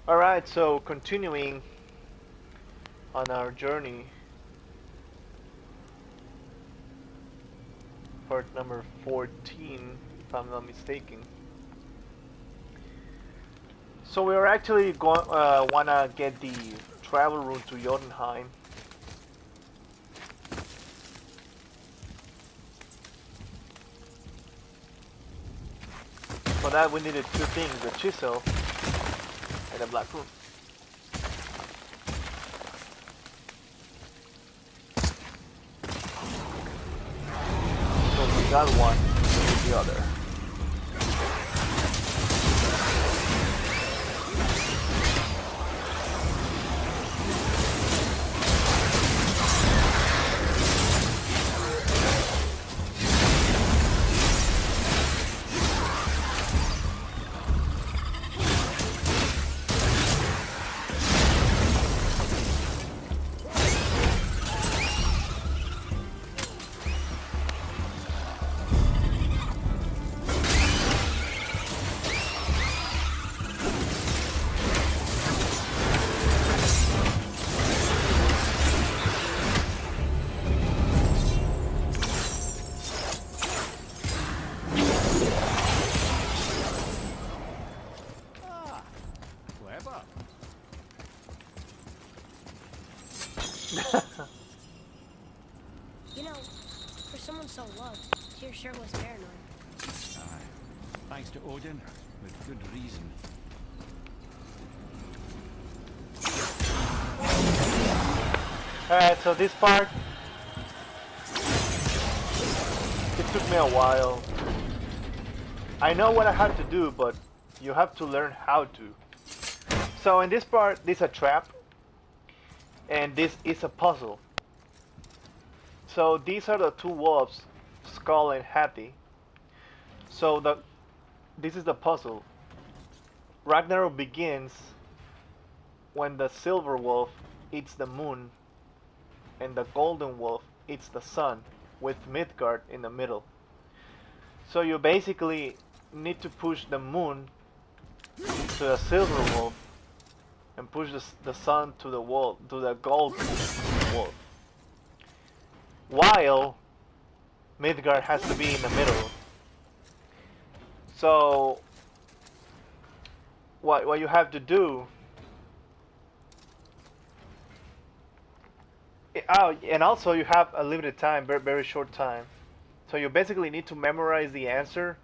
Alright, so continuing on our journey, part number 14, if I'm not mistaken. So we are actually going, wanna get the travel route to Jotunheim. For that we needed two things, the chisel and the black room. So we got one, we need the other. You know, for someone so loved, Tyr sure was paranoid. Aye. Thanks to Odin, with good reason. Alright, so this part, it took me a while. I know what I have to do, but you have to learn how to. So in this part, this is a trap, and this is a puzzle. So these are the two wolves, Skull and Happy. So this is the puzzle. Ragnarok begins when the silver wolf eats the moon and the golden wolf eats the sun, with Midgard in the middle. So you basically need to push the moon to the silver wolf and push the sun to the wolf, to the gold wolf, while Midgard has to be in the middle. So what you have to do, oh, and also you have a limited time, very short time. So you basically need to memorize the answer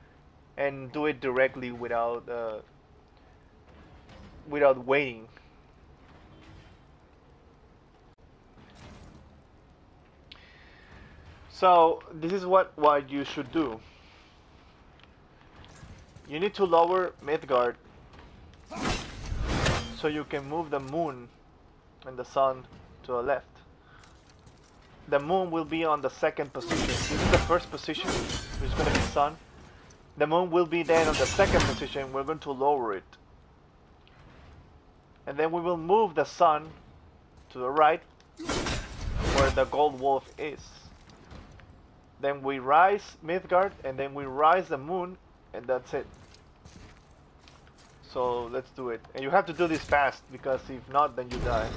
and do it directly without waiting. So this is what you should do. You need to lower Midgard so you can move the moon and the sun to the left. The moon will be on the second position. This is the first position, which is going to be sun. The moon will be then on the second position. We're going to lower it. And then we will move the sun to the right, where the gold wolf is. Then we rise Midgard, and then we rise the moon, and that's it. So let's do it. And you have to do this fast, because if not, then you die.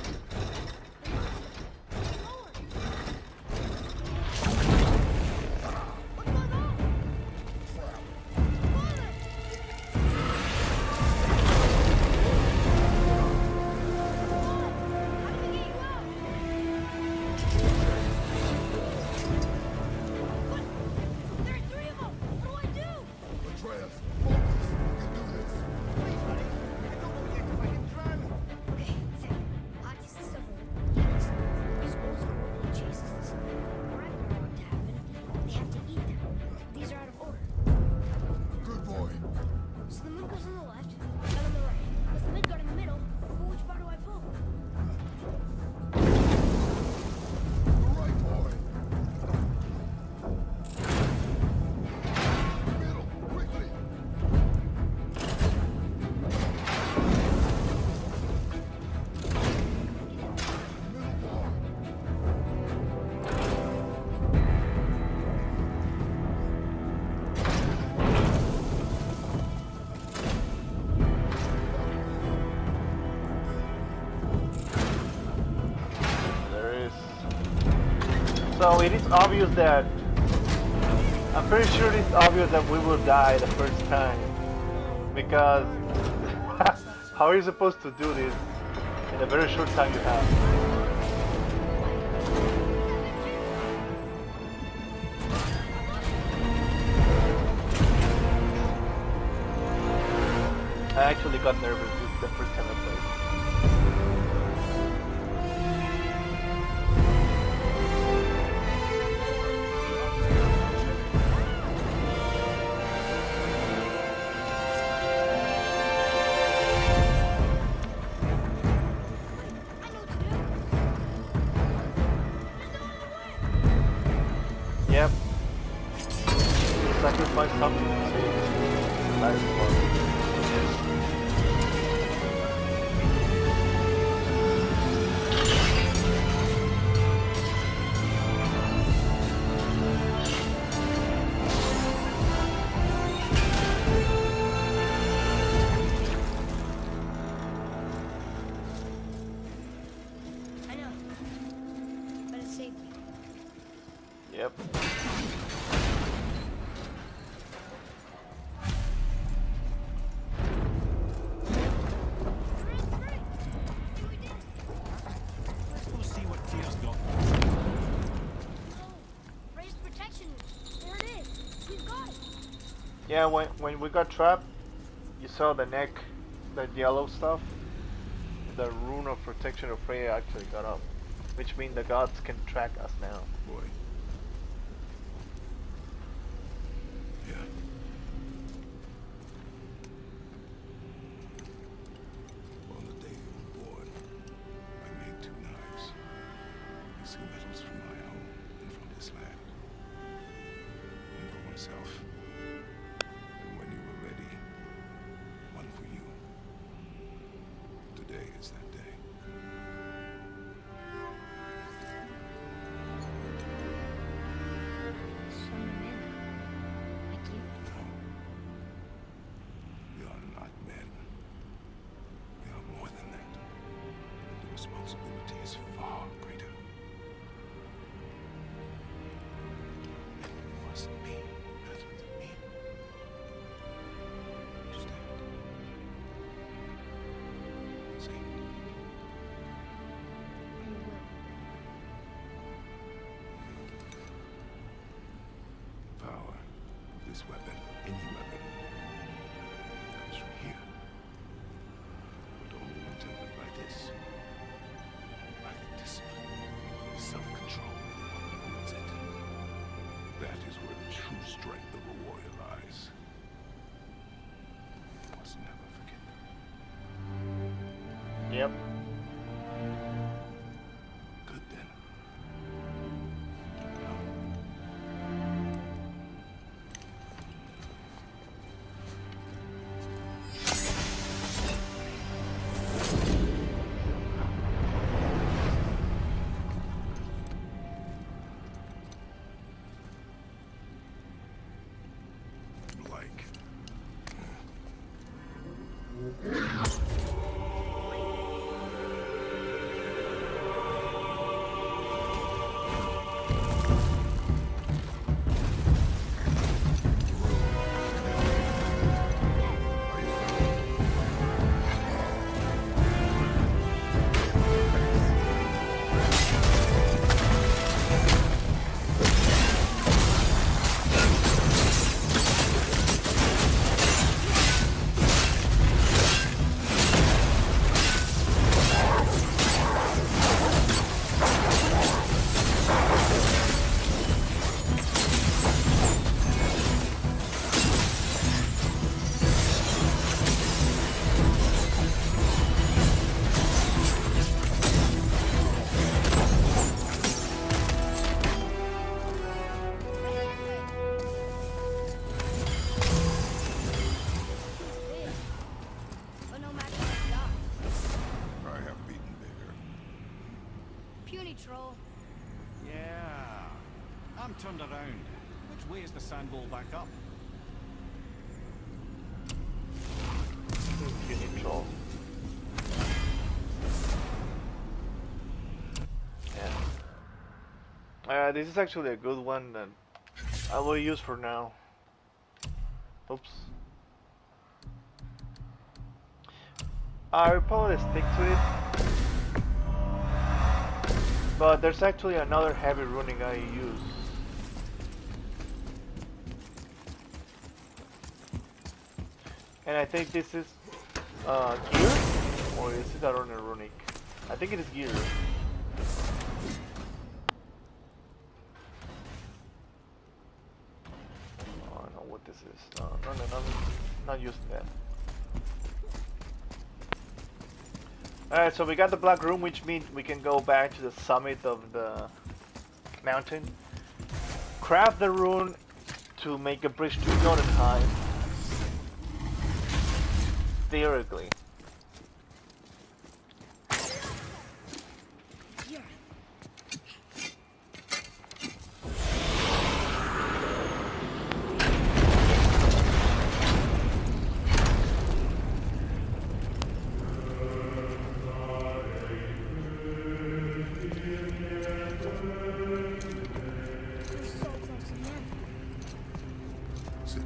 So it is obvious that I'm pretty sure it's obvious that we will die the first time, because how are you supposed to do this in a very short time you have? I actually got nervous the first time I played. Yep. Sacrifice something to save life. I know. But it saved me. Yep. Let's go see what Tier's got. Oh, raised protection. There it is. We've got it. Yeah, when we got trapped, you saw the neck, the yellow stuff. The rune of protection of Freya actually got up, which means the gods can track us now. Boy. Yeah. On the day you were born, I made 2 knives. Mixing metals from my home and from this land. One for myself. And when you were ready, one for you. Today is that day. Son of men. Like you. No. We are not men. We are more than that. The responsibility is far greater. And you must be better than me. Understand? Say it. I will. The power of this weapon, any weapon, comes from here. But only when tempered by this. By the discipline, self-control of the one who wields it. That is where the true strength of a warrior lies. You must never forget that. Yep. Good then. Now, blank. Big. But no match for the odds. I have beaten bigger. Puny troll. Yeah. I'm turned around. Which way is the sandball back up? You need troll. Yeah. This is actually a good one that I will use for now. Oops. I'll probably stick to it. But there's actually another heavy running I use. And I think this is gear? Or is it a runic? I think it is gear. Oh, I know what this is. No, not use that. Alright, so we got the black room, which means we can go back to the summit of the mountain. Craft the rune to make a bridge to Jotunheim. Theoretically. So close again. Sit.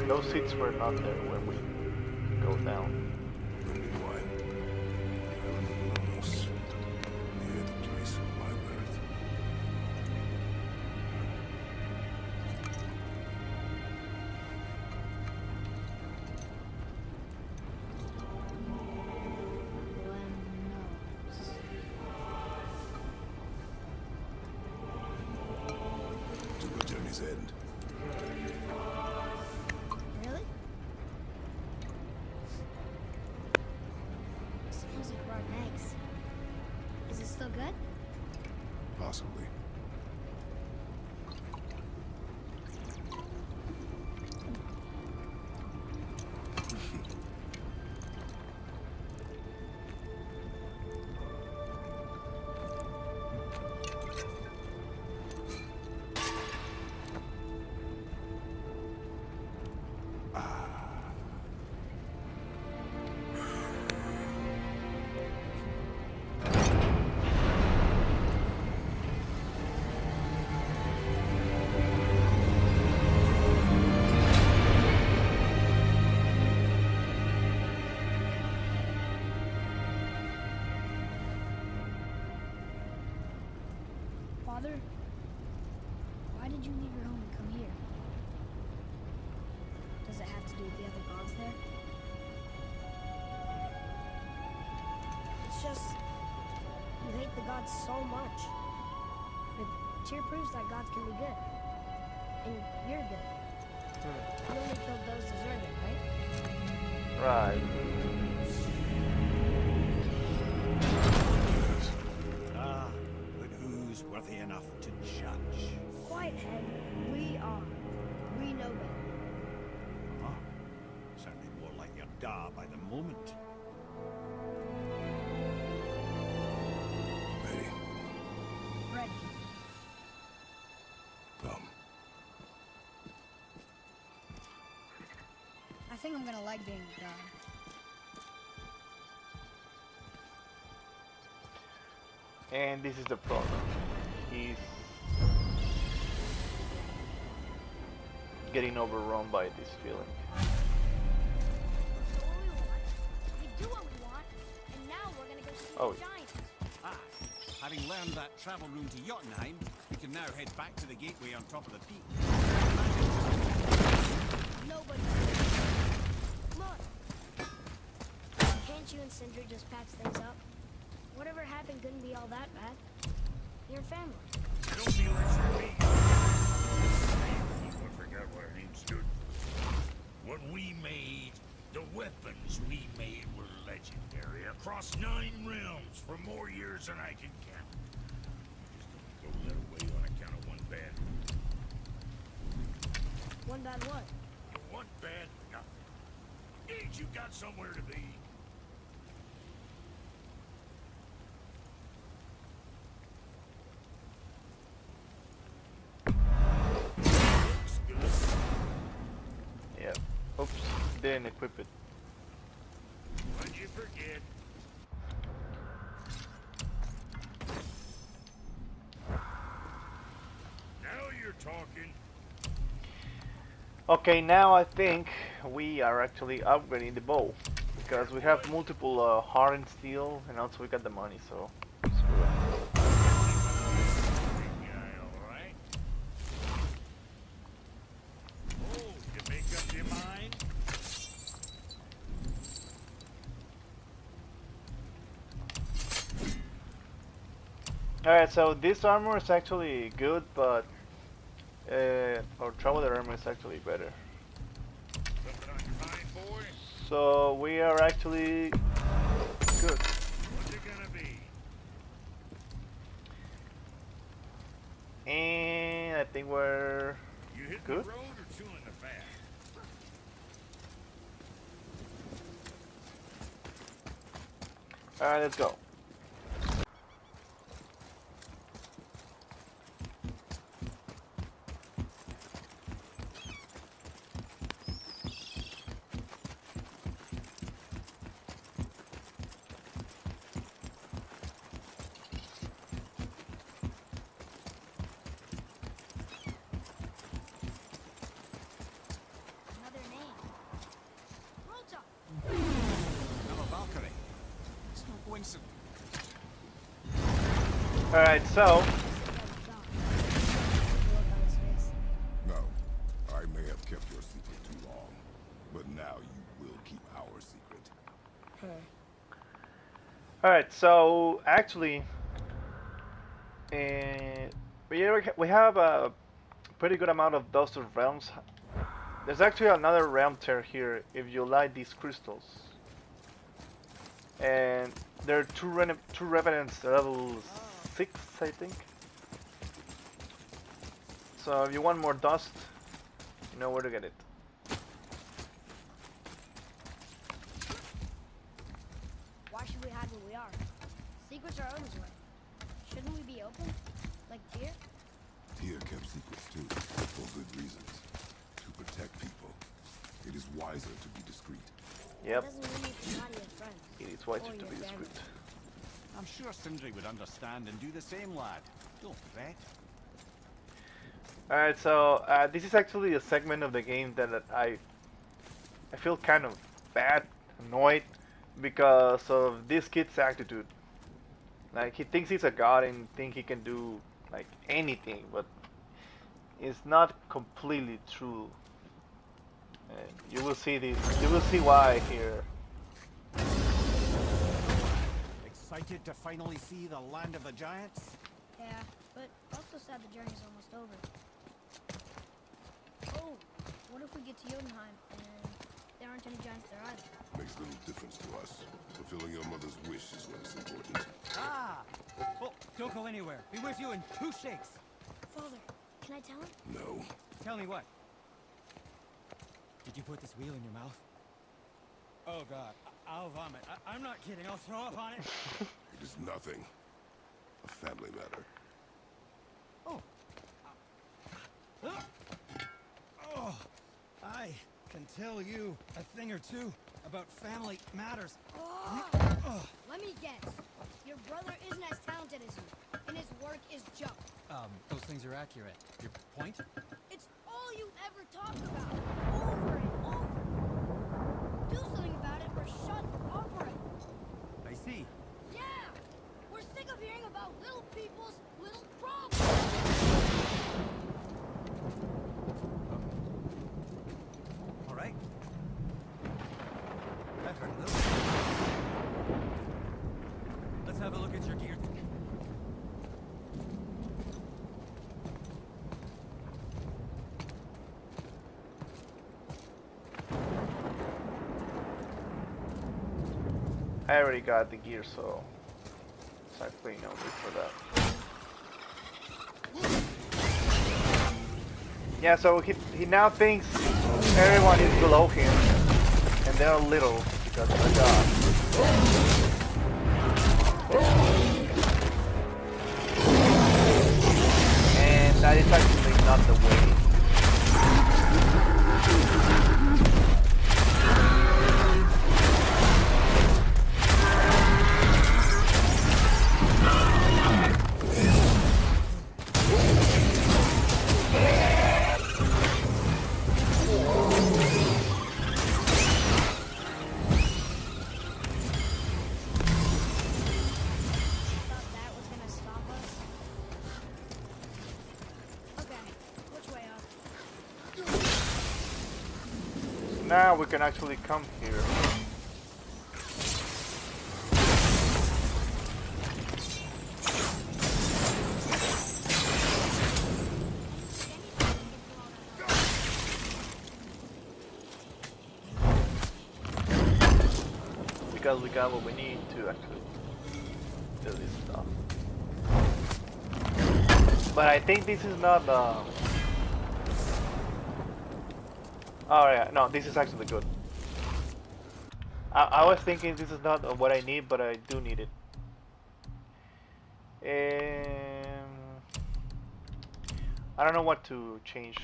Those seats were not there when we go down. Meanwhile, I remember Ramos, near the place of my birth. To a journey's end. Really? Smells like rotten eggs. Is it still good? Possibly. Father, why did you leave your home and come here? Does it have to do with the other gods there? It's just, you hate the gods so much. But Tyr proves that gods can be good. And you're good. You only killed those deserving, right? Right. Ah, but who's worthy enough to judge? Quiet head, we are. We know better. Huh? Sounding more like your da by the moment. Ready? Ready. Come. I think I'm gonna like being a god. And this is the problem. He's getting overrun by this feeling. So what we want, we do what we want, and now we're gonna go see Oh. the giant. Ah, having learned that travel route to Jotunheim, we can now head back to the gateway on top of the peak. Nobody. Look. Can't you and Sindri just patch things up? Whatever happened couldn't be all that bad. You're family. Don't be lecturing me. I forgot what her name stood for. What we made, the weapons we made were legendary across 9 realms for more years than I can count. Just don't throw that away on account of one bad. One bad what? One bad nothing. Ain't you got somewhere to be? Looks good. Yeah. Oops. Didn't equip it. What'd you forget. Now you're talking. Okay, now I think we are actually upgrading the bow because we have multiple hardened steel and also we got the money, so screw it. Big guy, all right. Oh, you make up your mind? Alright, so this armor is actually good, but our traveler armor is actually better. Something on your mind, boy? So we are actually good. What's it gonna be? And I think we're You hitting good. the road or chewing the fat? Alright, let's go. Another name. Rota. I'm a Valkyrie. It's no coincidence. Alright, so The look on his face. No, I may have kept your secret too long, but now you will keep our secret. alright, so actually we have a pretty good amount of dust of realms. There's actually another realm tear here if you light these crystals. And there are two revenants level 6, I think. So if you want more dust, you know where to get it. Why should we hide where we are? Secrets are Odin's way. Shouldn't we be open? Like Tyr? Tyr kept secrets too, for good reasons. To protect people. It is wiser to be discreet. Yep, That doesn't mean you cannot your friends. it is wiser Or to your be family. discreet. I'm sure Sindri would understand and do the same, lad. Don't fret. Alright, so this is actually a segment of the game that I feel kind of bad, annoyed, because of this kid's attitude. Like, he thinks he's a god and think he can do like anything, but it's not completely true. And you will see this. You will see why here. Excited to finally see the land of the giants? Yeah, but also sad the journey's almost over. Oh, what if we get to Jotunheim and there aren't any giants there either? Makes little difference to us. Fulfilling your mother's wish is what is important. Ah! Oh, don't go anywhere. Be with you in 2 shakes. Father, can I tell him? No. Tell me what? Did you put this wheel in your mouth? Oh God, I'll vomit. I'm not kidding. I'll throw up on it. It is nothing. A family matter. Oh. Oh. I can tell you a thing or two about family matters. Oh, let me guess. Your brother isn't as talented as you, and his work is junk. Those things are accurate. Your point? It's all you ever talk about, over and over. Do something about it or shut up for it. I see. Yeah, we're sick of hearing about little people's little problems. All right. That hurt a little. Let's have a look at your gear. I already got the gear, so it's actually no need for that. Yeah, so he now thinks everyone is below him, and they're little because of the god. And that is actually not the way. Now we can actually come here. Because we got what we need to actually do this stuff. But I think this is not oh yeah, no, this is actually good. I was thinking this is not what I need, but I do need it. I don't know what to change.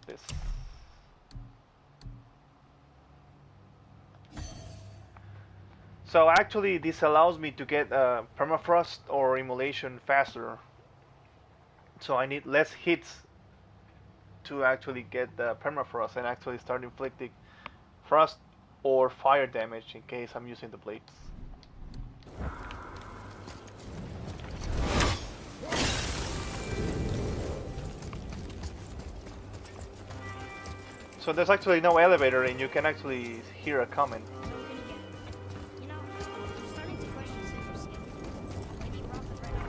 This. So actually this allows me to get permafrost or immolation faster. So I need less hits to actually get the permafrost and actually start inflicting frost or fire damage in case I'm using the blades. So there's actually no elevator and you can actually hear a comment. You know, I'm starting to question secrecy. Maybe Roth was right on.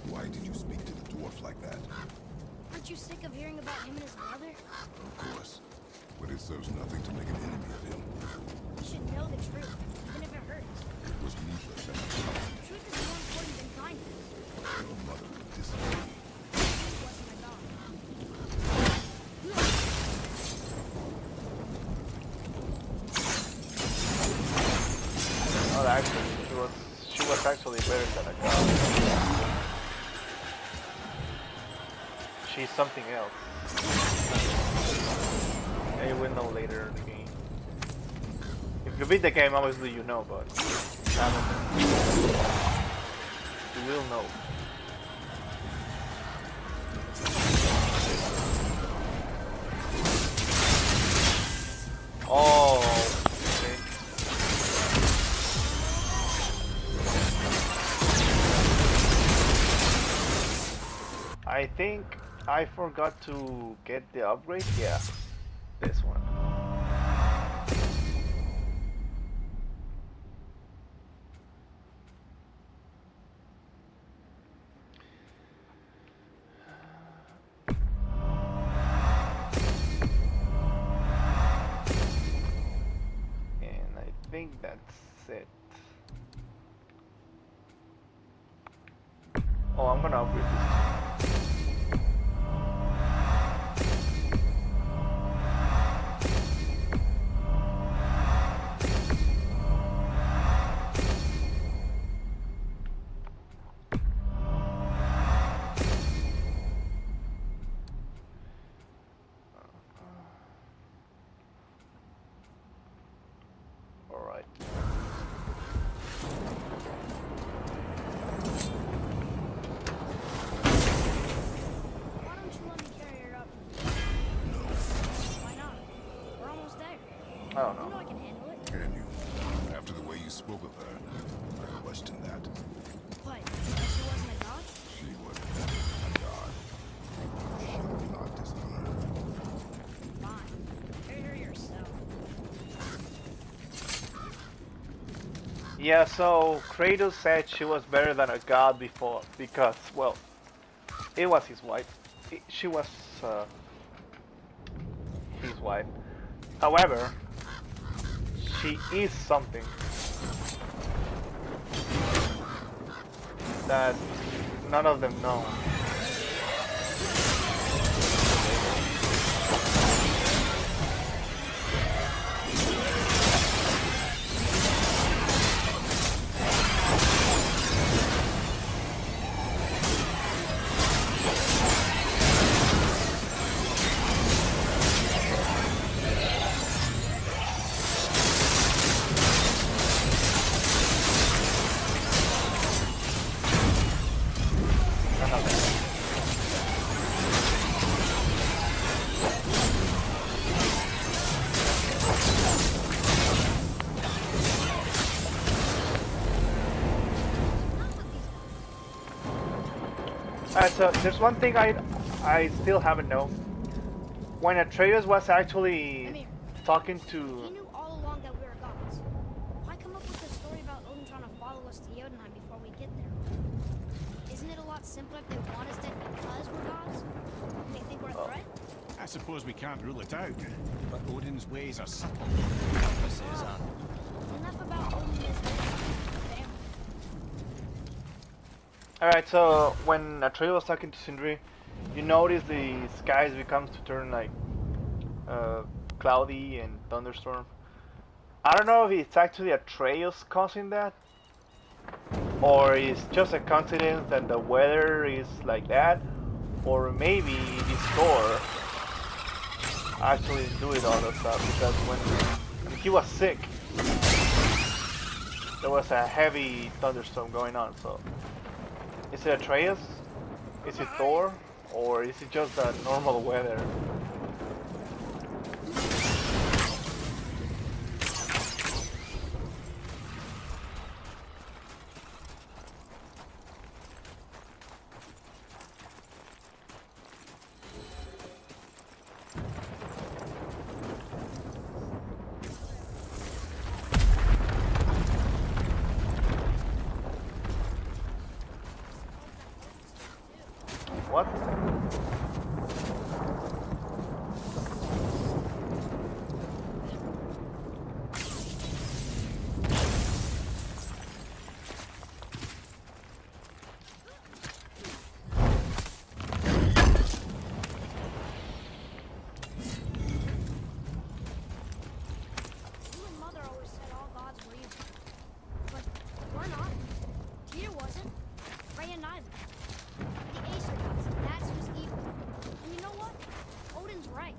Why did you speak to the dwarf like that? Aren't you sick of hearing about him and his brother? Of course. But it serves nothing to make an enemy of him. You should know the truth, even if it hurts. It was needless and Truth is more important than kindness. your mother would disagree. Truth wasn't a god. Oh, actually, she was actually better than a god. She's something else. And you will know later in the game. If you beat the game, obviously you know, but you will know. Oh, okay. I think I forgot to get the upgrade. Yeah, this one. And I think that's it. Oh, I'm gonna upgrade this too. Alright. Why don't you let me carry her up? No. Why not? We're almost there. I don't You know know. I can handle it. Can you? After the way you spoke of her, I question that. What? That she wasn't a god? She was a god. You should not dishonor her. Fine. Carry her yourself. Yeah, so Kratos said she was better than a god before because, well, it was his wife. She was his wife. However, she is something that none of them know. None of them. So there's one thing I still haven't known. When Atreus was actually Emir, talking if to he knew all along that we were gods, why come up with a story about Odin trying to follow us to Jotunheim before we get there? Isn't it a lot simpler if they want us dead because we're gods? They think we're a threat? I suppose we can't rule it out, but Odin's ways are subtle. Enough about Odin and his family. Alright, so when Atreus was talking to Sindri, you notice the skies becomes to turn like cloudy and thunderstorm. I don't know if it's actually Atreus causing that, or it's just a coincidence that the weather is like that, or maybe this Thor actually doing all that stuff, because when he was sick, there was a heavy thunderstorm going on. So is it Atreus? Is it Thor? Or is it just the normal weather? What? You and Mother always said all gods were evil. But we're not. Tyr wasn't. Freya neither. The Aesir gods, that's who's evil. And you know what? Odin's right.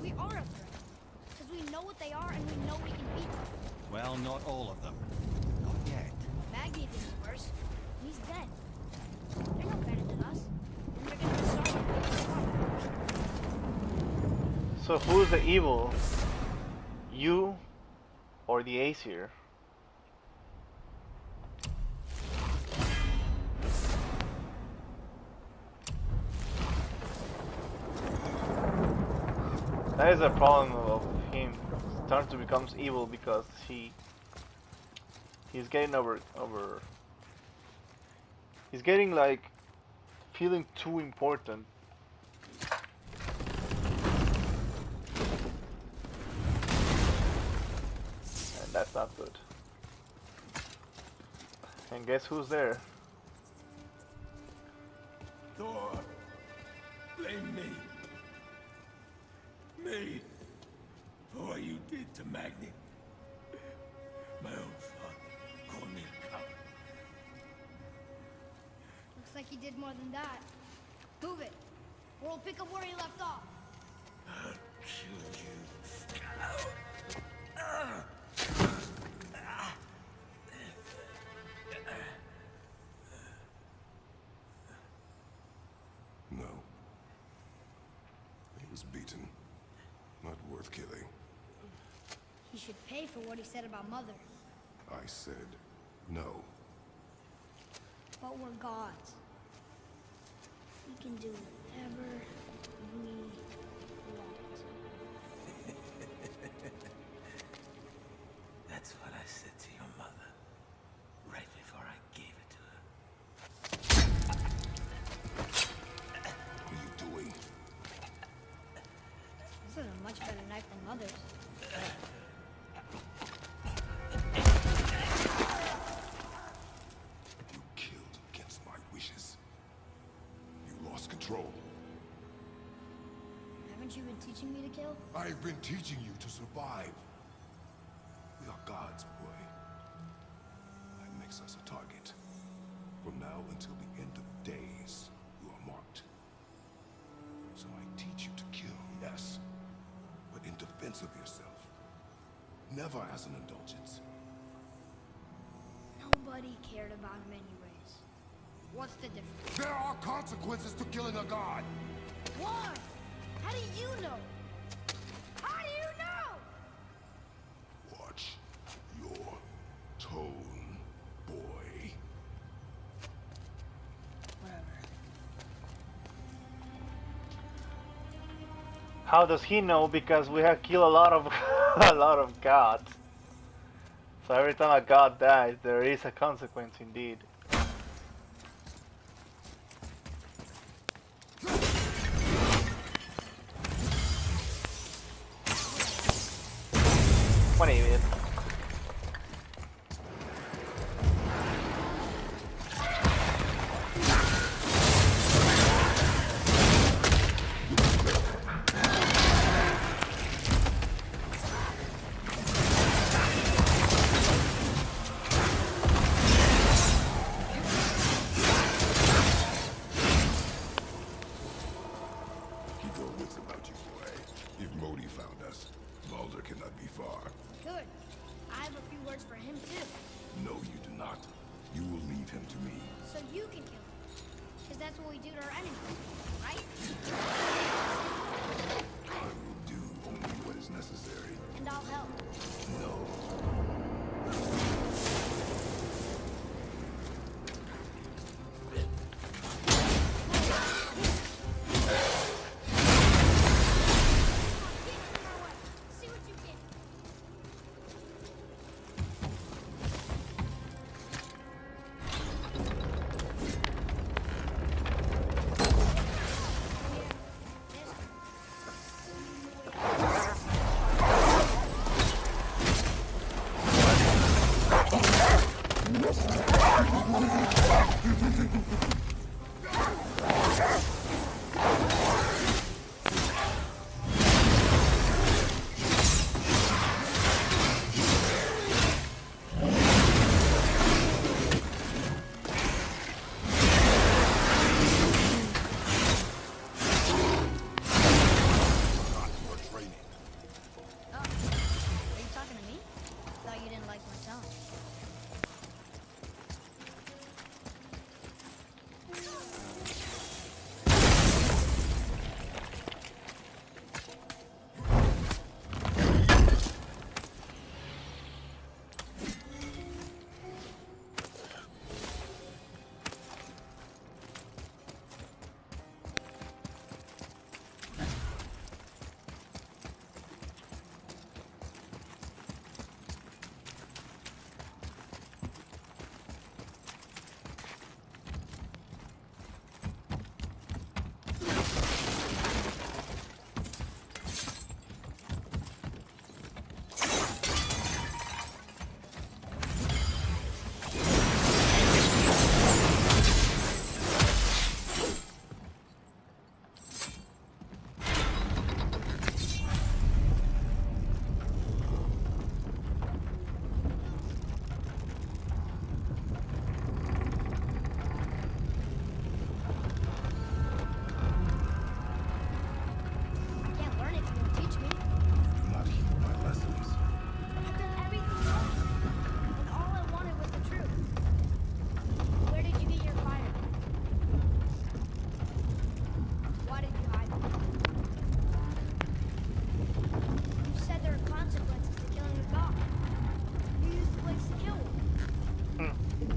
We are a threat. Because we know what they are and we know we can beat them. Well, not all of them. Not yet. Magni thinks worse. He's dead. They're no better than us. And they're gonna disarm and make us stronger. So who's the evil? You or the Aesir? That is a problem of him. Starting to become evil because he's getting he's getting like feeling too important. And that's not good. And guess who's there? Thor, blame me. Me. For what you did to Magni. My own father called me a coward. Looks like he did more than that. Move it. Or we'll pick up where he left off. I'll kill you. No. He was beaten. Not worth killing. He should pay for what he said about Mother. I said no. But we're gods. We can do whatever we want. That's what I said to your mother, right before I gave it to her. What are you doing? This is a much better knife than Mother's. You killed against my wishes. You lost control. Haven't you been teaching me to kill? I've been teaching you to survive. We are gods, boy. That makes us a target. From now until the end of days, you are marked. So I teach you to kill, yes, but in defense of yourself. Never as an indulgence. Nobody cared about him anyways. What's the difference? There are consequences to killing a god. Why? How do you know? How do you know? Watch your tone, boy. Whatever. How does he know? Because we have killed a lot of a lot of gods. So every time a god dies, there is a consequence indeed. What idiot. Keep your wits about you, boy. If Modi found us, Baldur cannot be far. Good. I have a few words for him too. No, you do not. You will leave him to me. So you can kill him. Because that's what we do to our enemies, right? I will do only what is necessary. And I'll help. No. See what you get.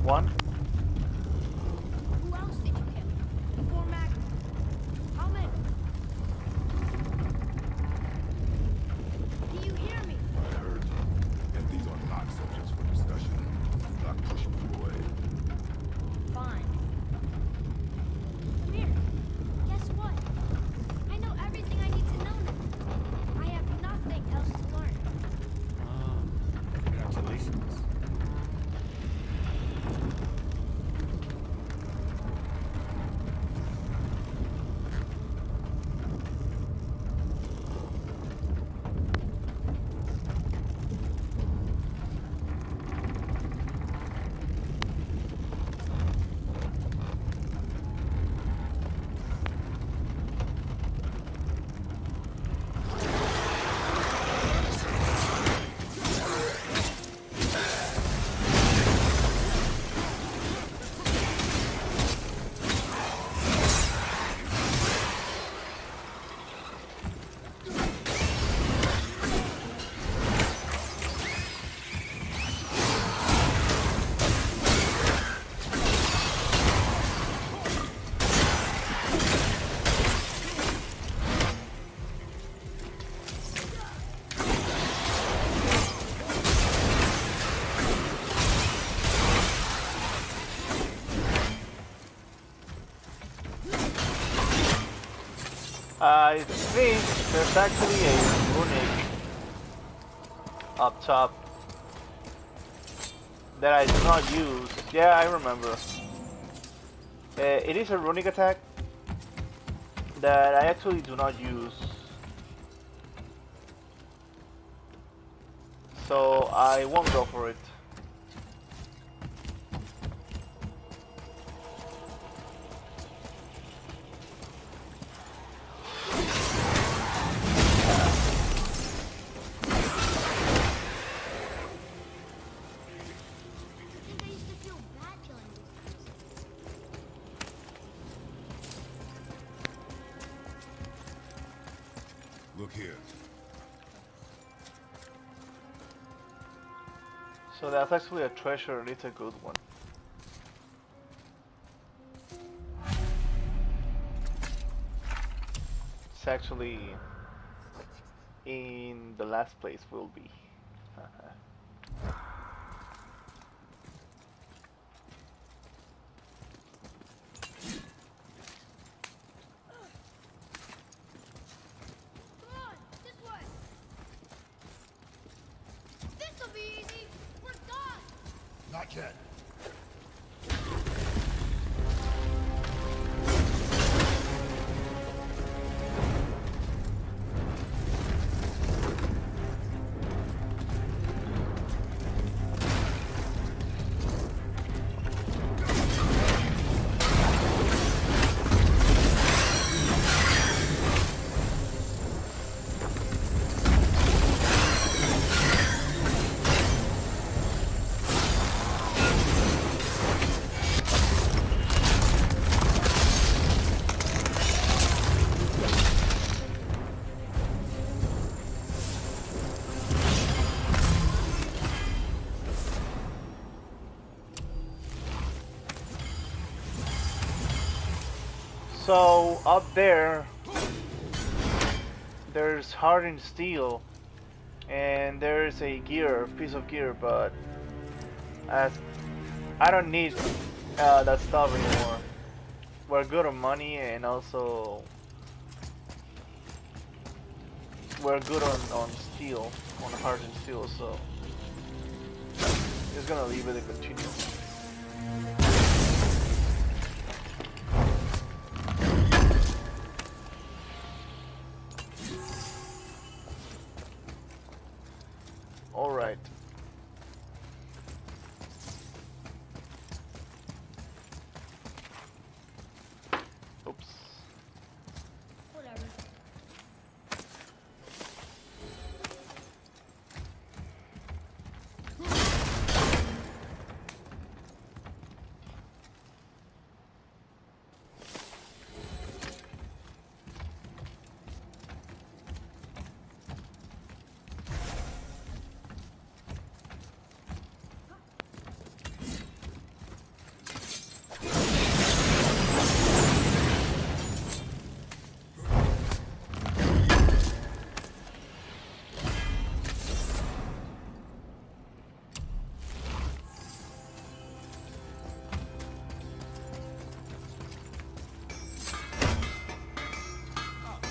One. Who else did you kill? Before Magma? How many? Do you hear me? I heard you. And these are not subjects for discussion. Do not push me, boy. Fine. Come here. Guess what? I know everything I need to know now. I have nothing else to learn. Congratulations. I think there's actually a runic up top that I do not use. Yeah, I remember. It is a runic attack that I actually do not use. So I won't go for it. Look here. So that's actually a treasure and it's a good one. It's actually in the last place will be. Come on, this way. This'll be easy. We're done. Not yet. So up there, there's hardened steel, and there's a piece of gear, but as I don't need that stuff anymore. We're good on money, and also we're good on steel, on hardened steel. So just gonna leave it and continue. All right. Oops. Whatever.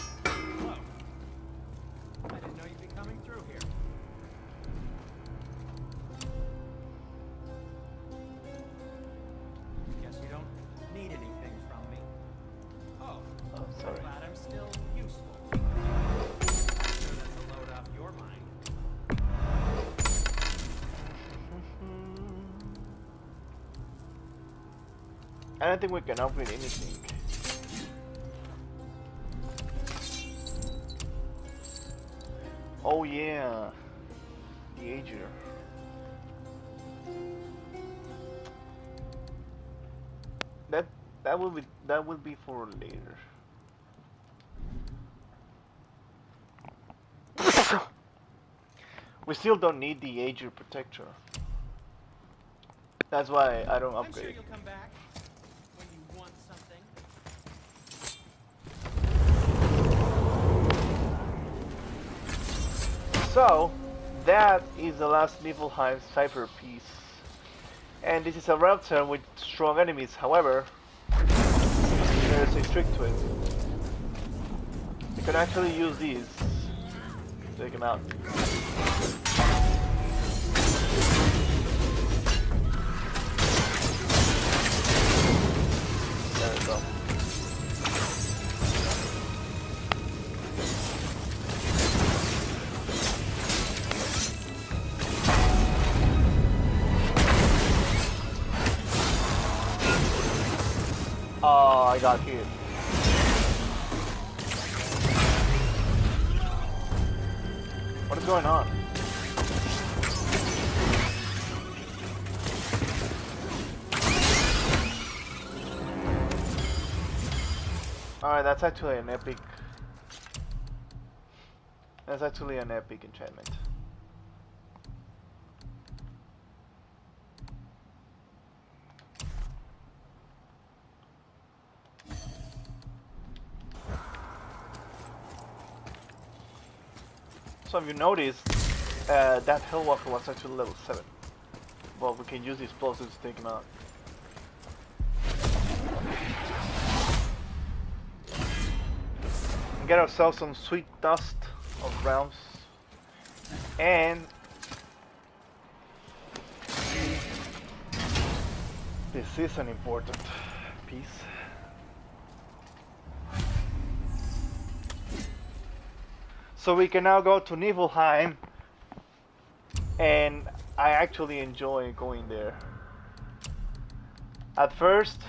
Hello. I didn't know you'd be coming through here. Guess you don't need anything from me. Oh, Oh, sorry. glad I'm still useful. Sure that's a load off your mind. I don't think we can upgrade anything. Oh yeah, the Ager. That will be for later. We still don't need the Ager protector. That's why I don't I'm upgrade. sure you'll come back when you want something. So, that is the last Niflheim cipher piece. And this is a realm turn with strong enemies, however, there's a trick to it. You can actually use these. Take him out. There we go. Oh, I got hit. What is going on? Alright, that's actually an epic. That's actually an epic enchantment. So if you notice, that Hillwalker was actually level 7. Well, we can use these explosives to take him out. And get ourselves some sweet dust of realms. And this is an important piece. So we can now go to Nibelheim, and I actually enjoy going there. At first,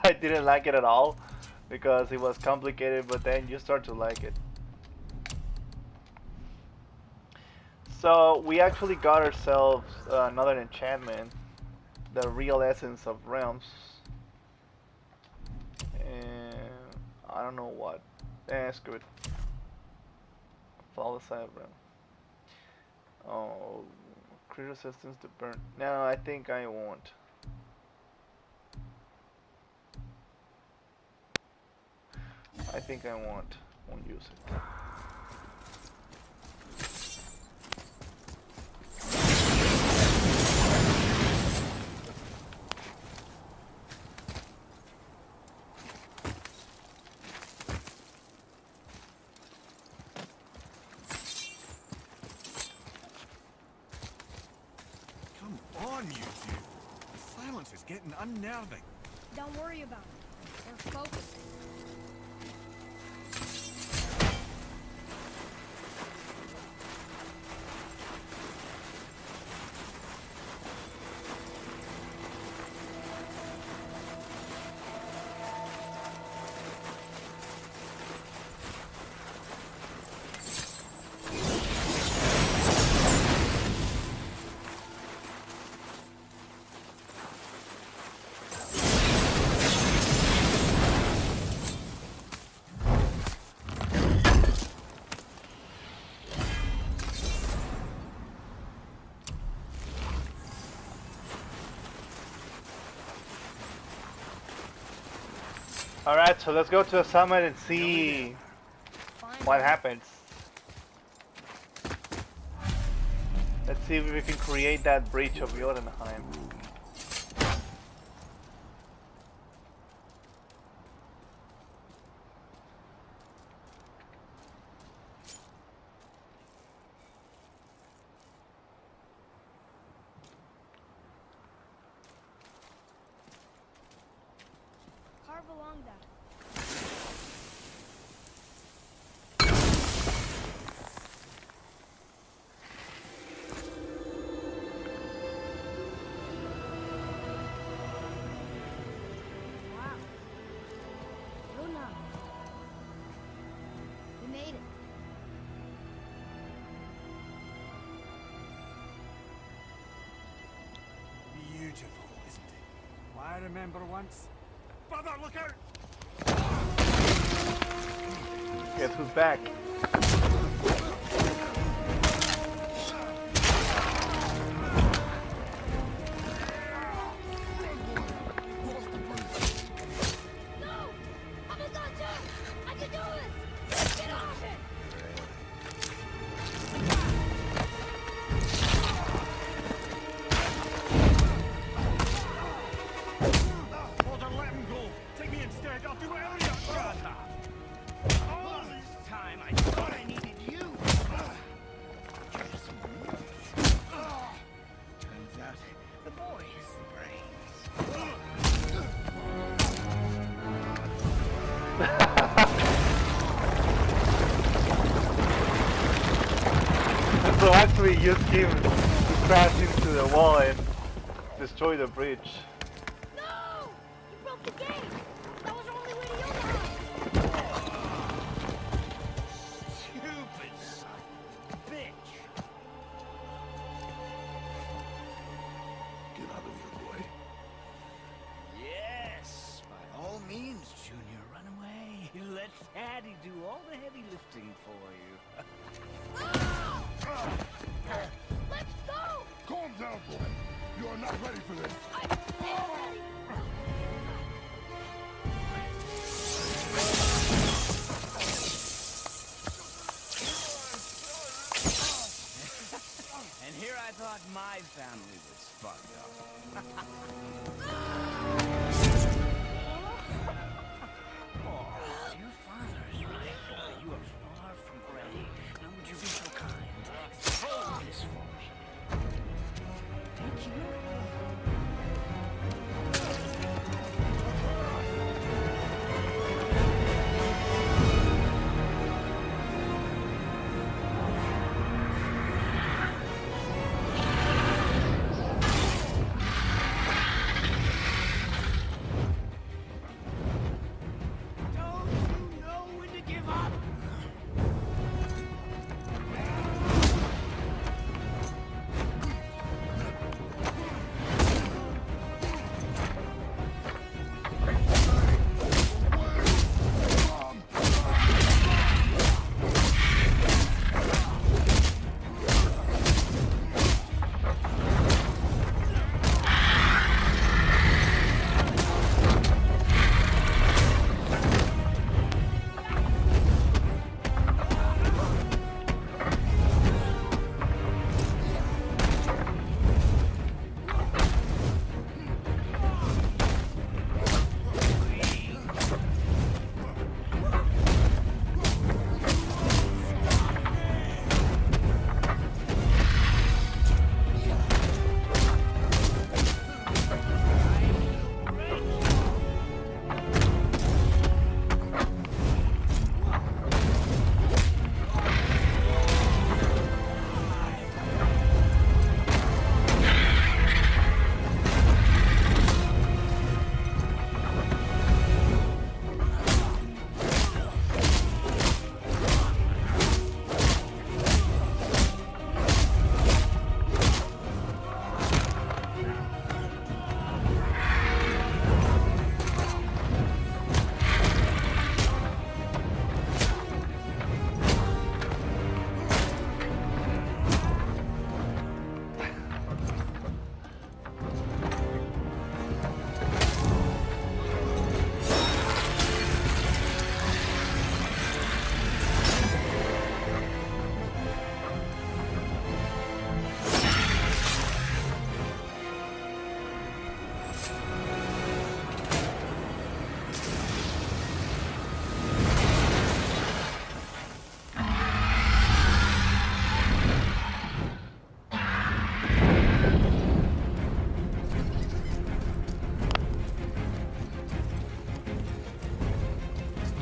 I didn't like it at all because it was complicated, but then you start to like it. So we actually got ourselves another enchantment, the Real Essence of Realms, and I don't know what. Screw it. Flawless Side Realm. Oh, crit resistance to burn. No, I think I won't. I think I won't use it. Come on, you two. The silence is getting unnerving. Don't worry about it. We're focusing. Alright, so let's go to the summit and see what happens. Let's see if we can create that breach of Jotunheim. Carve along that. Wow. Luna. We made it. Beautiful, isn't it? Well, I remember once. Brother, look out! Guess who's back? No! I'm a doctor! I can do it! Get off it! Order, let him go! Take me instead, I'll do whatever you got! All this time we use him to crash into the wall and destroy the bridge. No! You broke the gate! That was our only way to Jotunheim! Stupid son of a bitch. Get out of here, boy. Yes, by all means, Junior, run away. Let Daddy do all the heavy lifting for you. Let's go! Calm down, boy. You are not ready for this. I am ready! And here I thought my family was fucked up. Oh, your father is right, boy. You are far from ready. Now would you be so kind as to hold this for me? Thank you. Don't you know when to give up?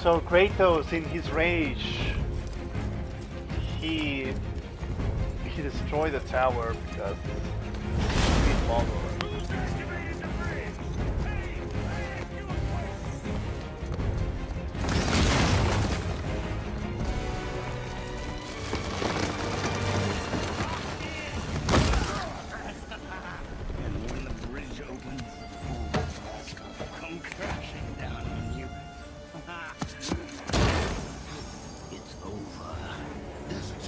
So Kratos, in his rage, he destroyed the tower because he's Mongol. And when the bridge opens, fools come crashing down on you. It's over. Is it?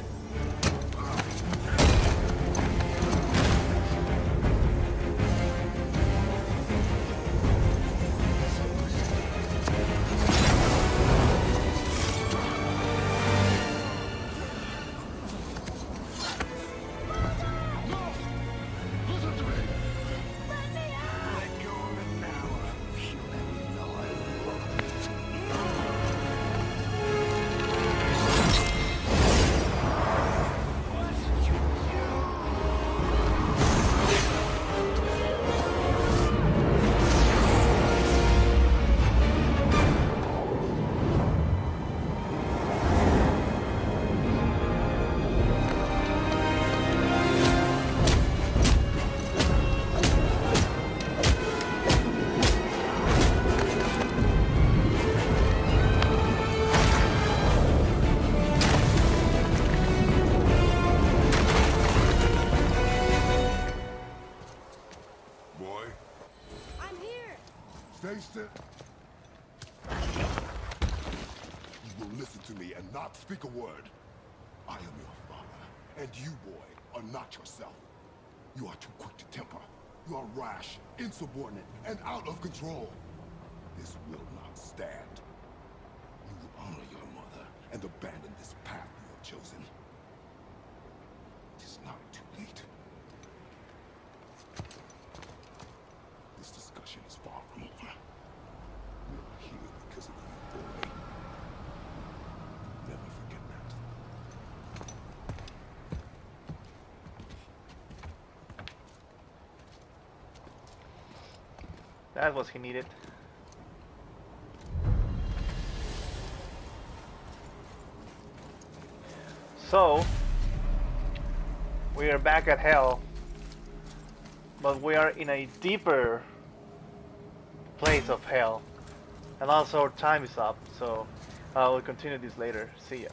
Boy, I'm here. stay still. You will listen to me and not speak a word. I am your father, and you, boy, are not yourself. You are too quick to temper. You are rash, insubordinate, and out of control. This will not stand. You will honor your mother and abandon this path you have chosen. It is not too late. This discussion is far from over. We are here because of you, boy. Never forget that. That was he needed. So, we are back at hell, but we are in a deeper place of hell, and also our time is up, so we'll continue this later. See ya.